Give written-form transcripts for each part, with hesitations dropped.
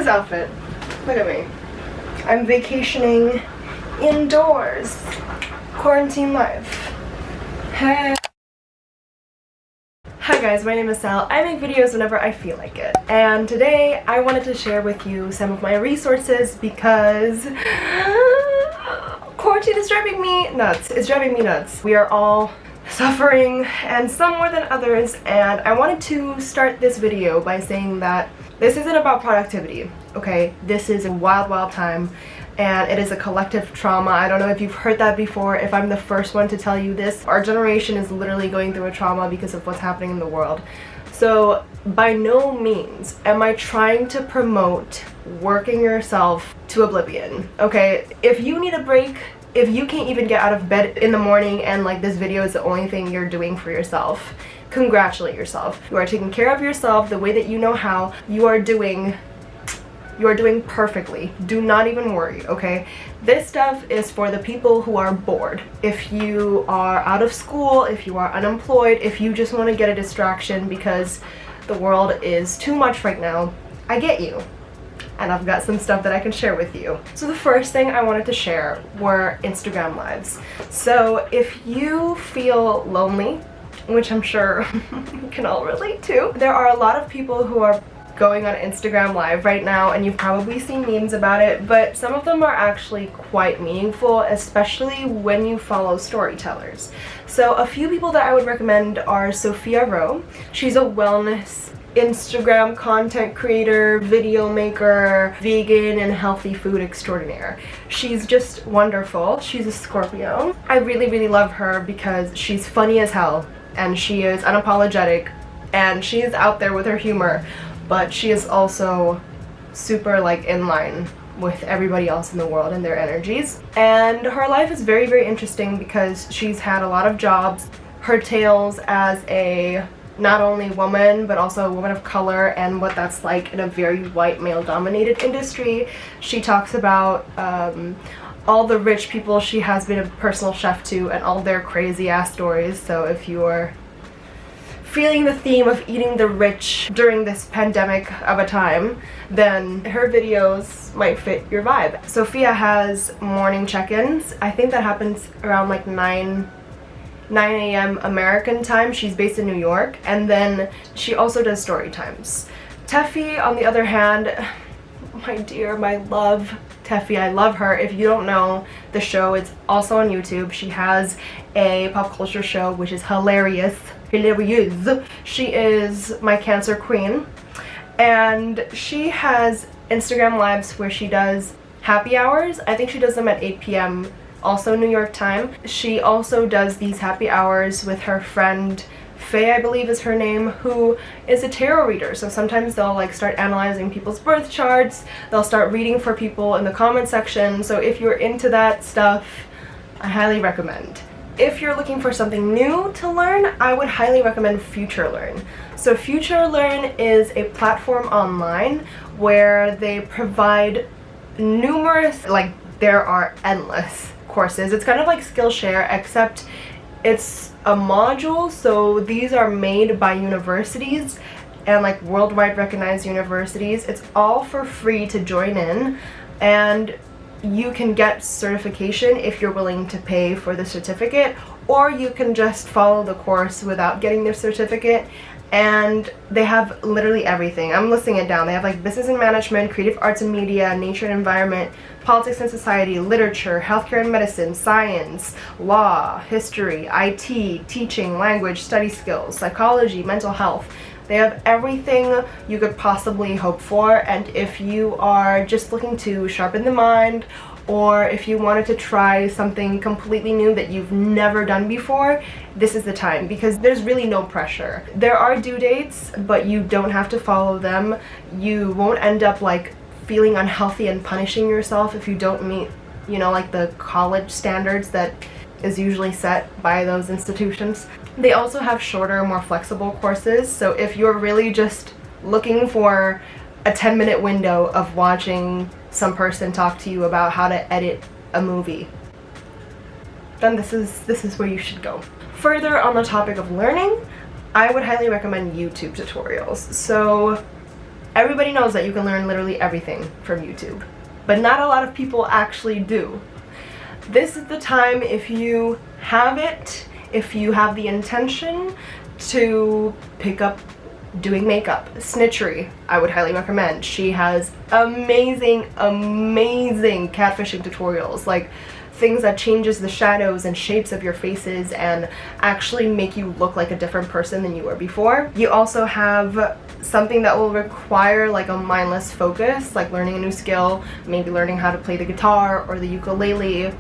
this outfit. Look at me. I'm vacationing indoors. Quarantine life. Hey. Hi guys, my name is Sal. I make videos whenever I feel like it. And today I wanted to share with you some of my resources because quarantine is driving me nuts. It's driving me nuts. We are all suffering, and some more than others, and I wanted to start this video by saying that this isn't about productivity, okay? This is a wild time, and it is a collective trauma. I don't know if you've heard that before, if I'm the first one to tell you this. Our generation is literally going through a trauma because of what's happening in the world. So by no means am I trying to promote working yourself to oblivion, okay? If you need a break, if you can't even get out of bed in the morning and like this video is the only thing you're doing for yourself, congratulate yourself. You are taking care of yourself the way that you know how. You are doing perfectly. Do not even worry, okay? This stuff is for the people who are bored. If you are out of school, if you are unemployed, if you just want to get a distraction because the world is too much right now, I get you. And I've got some stuff that I can share with you. So the first thing I wanted to share were Instagram lives. So if you feel lonely, which I'm sure you can all relate to, there are a lot of people who are going on Instagram live right now, and you've probably seen memes about it, but some of them are actually quite meaningful, especially when you follow storytellers. So a few people that I would recommend are Shopia Roe. She's a wellness Instagram content creator, video maker, vegan and healthy food extraordinaire. She's just wonderful. She's a Scorpio. I really love her because she's funny as hell, and she is unapologetic, and she is out there with her humor, but she is also super like in line with everybody else in the world and their energies. And her life is very interesting because she's had a lot of jobs. Her tales as a not only woman but also a woman of color and what that's like in a very white male dominated industry. She talks about all the rich people she has been a personal chef to and all their crazy ass stories. So if you're feeling the theme of eating the rich during this pandemic of a time, then her videos might fit your vibe. Sophia has morning check-ins. I think that happens around like 9 a.m. American time. She's based in New York, and then she also does story times. Tefi, on the other hand, my dear, my love, Tefi, I love her. If you don't know the show, it's also on YouTube. She has a pop culture show which is hilarious. She is my Cancer queen, and she has Instagram lives where she does happy hours. I think she does them at 8 p.m. also New York time. She also does these happy hours with her friend Faye, I believe is her name, who is a tarot reader. So sometimes they'll like start analyzing people's birth charts, they'll start reading for people in the comment section. So if you're into that stuff, I highly recommend. If you're looking for something new to learn, I would highly recommend Future Learn. So Future Learn is a platform online where they provide numerous, like there are endless courses. It's kind of like Skillshare, except it's a module. So these are made by universities and like worldwide recognized universities. It's all for free to join in, and you can get certification if you're willing to pay for the certificate, or you can just follow the course without getting their certificate. And they have literally everything. I'm listing it down. They have like business and management, creative arts and media, nature and environment, politics and society, literature, healthcare and medicine, science, law, history, IT, teaching, language, study skills, psychology, mental health. They have everything you could possibly hope for. And if you are just looking to sharpen the mind, or if you wanted to try something completely new that you've never done before, this is the time, because there's really no pressure. There are due dates, but you don't have to follow them. You won't end up like feeling unhealthy and punishing yourself if you don't meet, you know, like the college standards that is usually set by those institutions. They also have shorter, more flexible courses. So if you're really just looking for a 10-minute window of watching some person talk to you about how to edit a movie, then this is where you should go. Further on the topic of learning, I would highly recommend YouTube tutorials. So Everybody knows that you can learn literally everything from YouTube, but not a lot of people actually do. This is the time, if you have it, if you have the intention to pick up doing makeup. Snitchery, I would highly recommend. She has amazing catfishing tutorials, like things that changes the shadows and shapes of your faces and actually make you look like a different person than you were before. You also have something that will require like a mindless focus, like learning a new skill, maybe learning how to play the guitar or the ukulele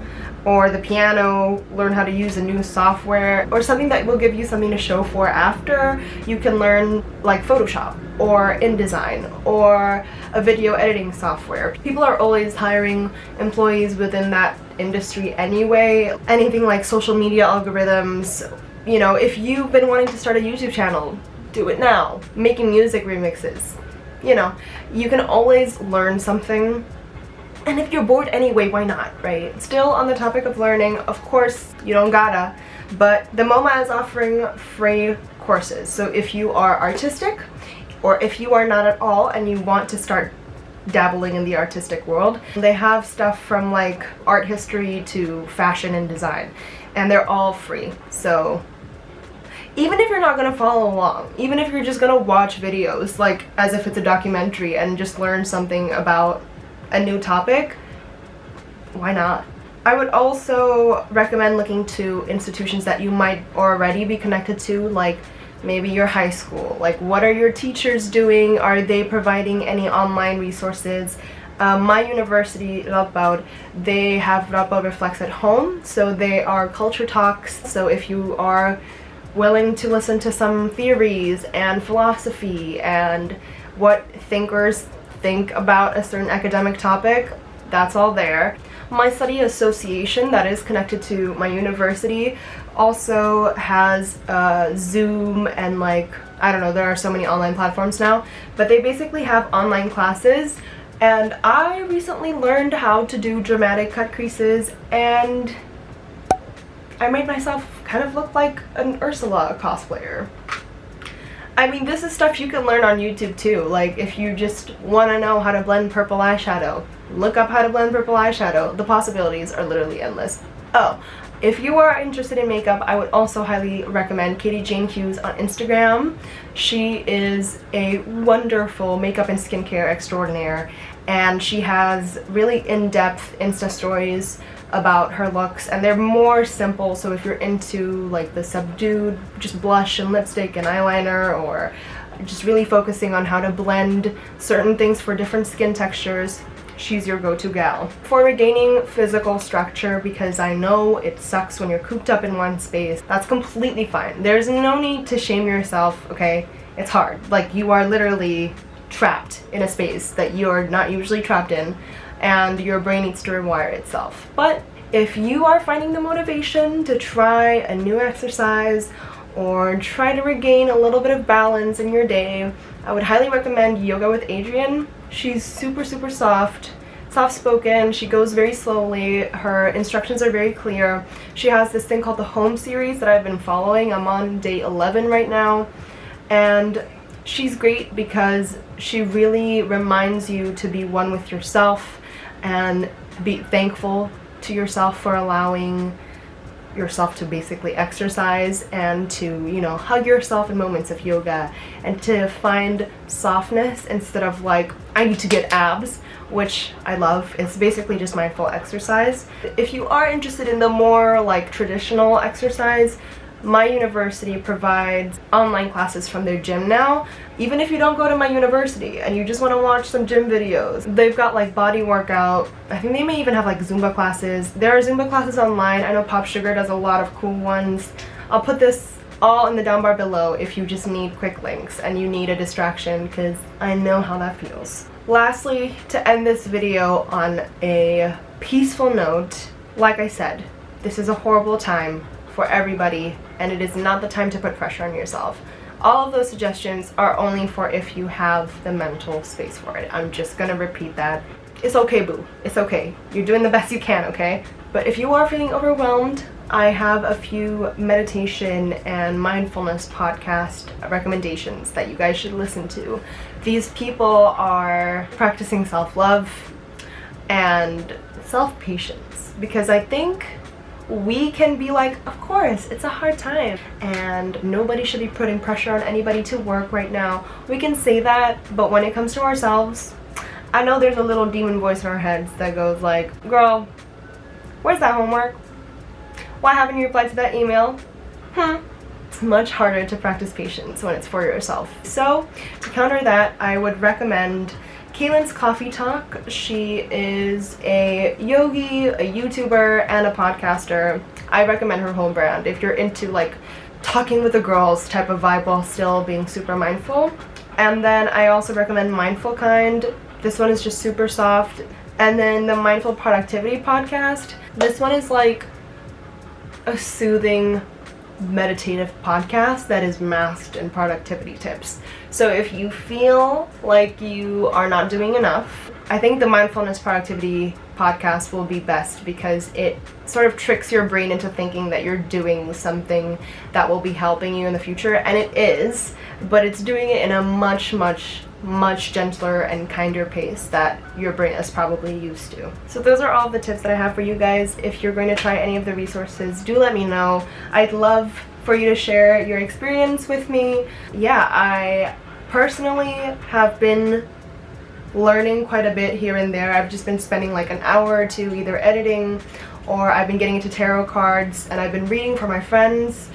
or the piano, learn how to use a new software, or something that will give you something to show for after. You can learn like Photoshop or InDesign or a video editing software. People are always hiring employees within that industry anyway. Anything like social media algorithms, you know, if you've been wanting to start a YouTube channel, do it now. Making music remixes, you know, you can always learn something. And if you're bored anyway, why not, right? Still on the topic of learning, of course, you don't gotta, but the MoMA is offering free courses. So if you are artistic, or if you are not at all and you want to start dabbling in the artistic world, they have stuff from like art history to fashion and design, and they're all free. So even if you're not gonna follow along, even if you're just gonna watch videos like as if it's a documentary and just learn something about a new topic, why not? I would also recommend looking to institutions that you might already be connected to, like maybe your high school. Like, what are your teachers doing? Are they providing any online resources? My university, Radboud, they have Radboud Reflects at Home, so they are culture talks. So if you are willing to listen to some theories and philosophy and what thinkers think about a certain academic topic, that's all there. My study association that is connected to my university also has Zoom and like, I don't know, there are so many online platforms now, but they basically have online classes, and I recently learned how to do dramatic cut creases, and I made myself kind of look like an Ursula cosplayer. I mean, this is stuff you can learn on YouTube too. Like, if you just want to know how to blend purple eyeshadow, look up how to blend purple eyeshadow. The possibilities are literally endless. Oh, if you are interested in makeup, I would also highly recommend Katie Jane Hughes on Instagram. She is a wonderful makeup and skincare extraordinaire, and she has really in-depth Insta stories about her looks, and they're more simple. So if you're into like the subdued just blush and lipstick and eyeliner, or just really focusing on how to blend certain things for different skin textures, she's your go-to gal. For regaining physical structure, because I know it sucks when you're cooped up in one space, that's completely fine. There's no need to shame yourself, okay? It's hard. Like, you are literally trapped in a space that you're not usually trapped in, and your brain needs to rewire itself. But if you are finding the motivation to try a new exercise or try to regain a little bit of balance in your day, I would highly recommend Yoga with Adriene. She's super soft-spoken, she goes very slowly, her instructions are very clear. She has this thing called the Home series that I've been following. I'm on day 11 right now, and she's great because she really reminds you to be one with yourself and be thankful to yourself for allowing yourself to basically exercise, and to, you know, hug yourself in moments of yoga, and to find softness instead of like, I need to get abs, which I love. It's basically just mindful exercise. If you are interested in the more like traditional exercise, my university provides online classes from their gym now. Even if you don't go to my university and you just want to watch some gym videos, they've got like body workout. I think they may even have like Zumba classes. There are Zumba classes online. I know Pop Sugar does a lot of cool ones. I'll put this all in the down bar below if you just need quick links and you need a distraction, because I know how that feels. Lastly, to end this video on a peaceful note, like I said, this is a horrible time for everybody, and it is not the time to put pressure on yourself. All of those suggestions are only for if you have the mental space for it. I'm just gonna repeat that. It's okay, boo. It's okay. You're doing the best you can, okay? But if you are feeling overwhelmed, I have a few meditation and mindfulness podcast recommendations that you guys should listen to. These people are practicing self-love and self-patience, because I think we can be like, of course, it's a hard time and nobody should be putting pressure on anybody to work right now. We can say that, but when it comes to ourselves, I know there's a little demon voice in our heads that goes like, girl, where's that homework? Why haven't you replied to that email? It's much harder to practice patience when it's for yourself. So to counter that, I would recommend Kaylin's Coffee Talk. She is a yogi, a YouTuber, and a podcaster. I recommend her home brand if you're into like talking with the girls type of vibe while still being super mindful. And then I also recommend Mindful Kind. This one is just super soft. And then the Mindful Productivity Podcast. This one is like a soothing meditative podcast that is masked in productivity tips. So if you feel like you are not doing enough, I think the Mindfulness Productivity Podcast will be best, because it sort of tricks your brain into thinking that you're doing something that will be helping you in the future, and it is, but it's doing it in a much gentler and kinder pace that your brain is probably used to. So those are all the tips that I have for you guys. If you're going to try any of the resources, do let me know. I'd love for you to share your experience with me. Yeah, I personally have been learning quite a bit here and there. I've just been spending like an hour or two either editing, or I've been getting into tarot cards, and I've been reading for my friends.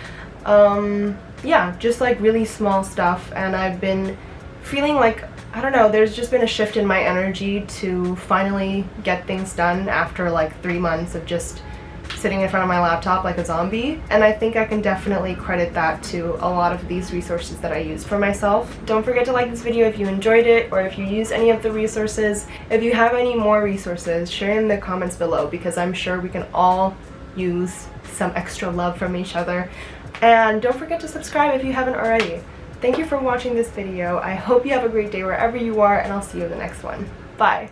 Yeah, just like really small stuff, and I've been feeling like, I don't know, there's just been a shift in my energy to finally get things done after like 3 months of just sitting in front of my laptop like a zombie. And I think I can definitely credit that to a lot of these resources that I use for myself. Don't forget to like this video if you enjoyed it, or if you use any of the resources. If you have any more resources, share in the comments below, because I'm sure we can all use some extra love from each other. And don't forget to subscribe if you haven't already. Thank you for watching this video. I hope you have a great day wherever you are, and I'll see you in the next one. Bye.